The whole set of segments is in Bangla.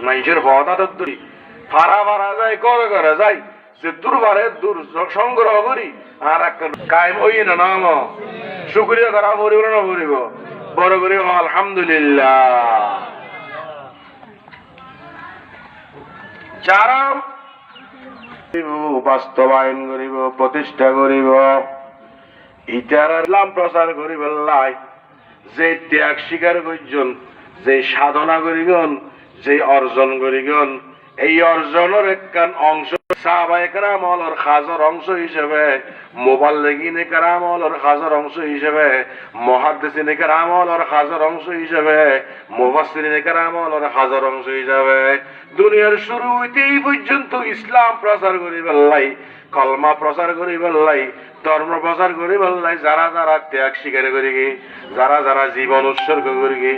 মানুষের পদার্থ ধরি ফাড়া ফাড়া যায় ঘরে ঘরে যাই যে দুর্বারে দূর সংগ্রহ করি আর একটা কায়েম হই না নাম শুক্রিয়া করা পড়িব না পড়িব বড় করি আলহামদুলিল্লাহ। যারা বাস্তবায়ন করিব প্রতিষ্ঠা করিব ইটার ইসলাম প্রচার করিব লাই যে ত্যাগ স্বীকার করছেন যে সাধনা করিগন যে অর্জন করিগন এই অর্জনের একখান অংশ সাহাবায়ে কেরামর খাজর অংশ হিসেবে মুবাল্লিগিনে কেরামর খাজর অংশ হিসেবে মুহাদ্দিসিনে কেরামর খাজর অংশ হিসেবে মুফাসসিরিনে কেরামর খাজর অংশ হিসেবে দুনিয়ার শুরু হইতে এই পর্যন্ত ইসলাম প্রচার করিবার লাই কলমা প্রচার করিবার লাই ধর্ম প্রচার করিবার লাই যারা যারা ত্যাগ স্বীকার করি গে যারা যারা জীবন উৎসর্গ করি গে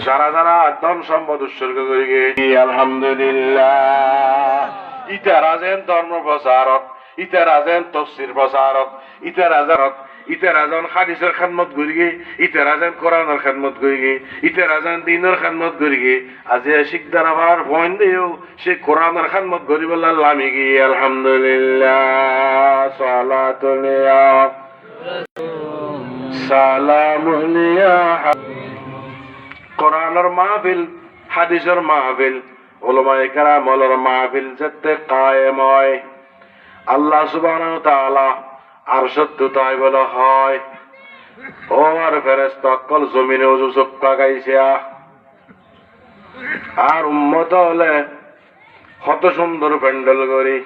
যারা যারা ধন সম্পদ উৎসর্গ করি গে আলহামদুলিল্লাহ। ইতারা যেন ধর্ম প্রচারক ইতারা যেন তাফসীর প্রচারক ইতারা যেন হাদিসের খেদমত করি গে ইতারা যেন কোরআনের খেদমত করি গে ইতারা যেন দ্বীনের খেদমত করি গে আজি শিকদার আমার ভয় দিও সে কোরআনের খেদমত করি বললা লামি গে আলহামদুলিল্লাহ। সালাতুলিয়া সালামুলিয়া কোরআনের মাহফিল হাদিসের মাহফিল উলামায়ে কেরামের মাহফিল যাতে কায়েম হয় আল্লাহ সুবহানাহু ওয়া তাআলা আরশত তাই বলা হয় ও আর ফেরেশতা কল জমিনে উজুক পাগাইছে আর উম্মত হলে কত সুন্দর প্যান্ডেল করি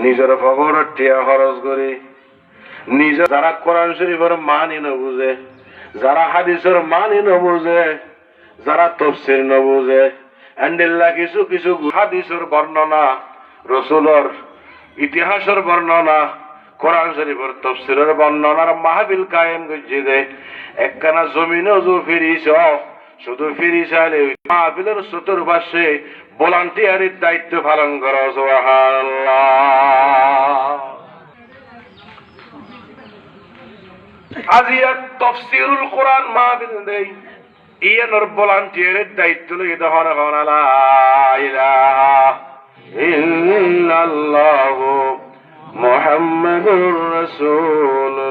নিজের ফকরের টিয়া খরচ করি নিজে যারা কোরআন শরীফের মানি না বুঝে যারা হাদিসের মানি না বুঝে যারা তাফসীর না বুঝে আন্দিল্লাহ কিছু কিছু হাদিসের বর্ণনা রাসূলের ইতিহাসের বর্ণনা কোরআন শরীফের তাফসীরের বর্ণনার মাহফিল কায়েম করছে দে একখানা জমিনে যো ফিরিস শুধু ফিরিস আলে মাহফিলের চতুর্পাশে ভলান্টিয়ারের দায়িত্ব পালন করো সুবহানাল্লাহ। আজি এক তাফসীরুল কোরআন মাহফিল দেই ইয়ানোর ভলান্টিয়ারের দায়িত্ব লই দহন লা ইলাহা ইল্লাল্লাহু মুহাম্মাদুর রাসূলুল্লাহ।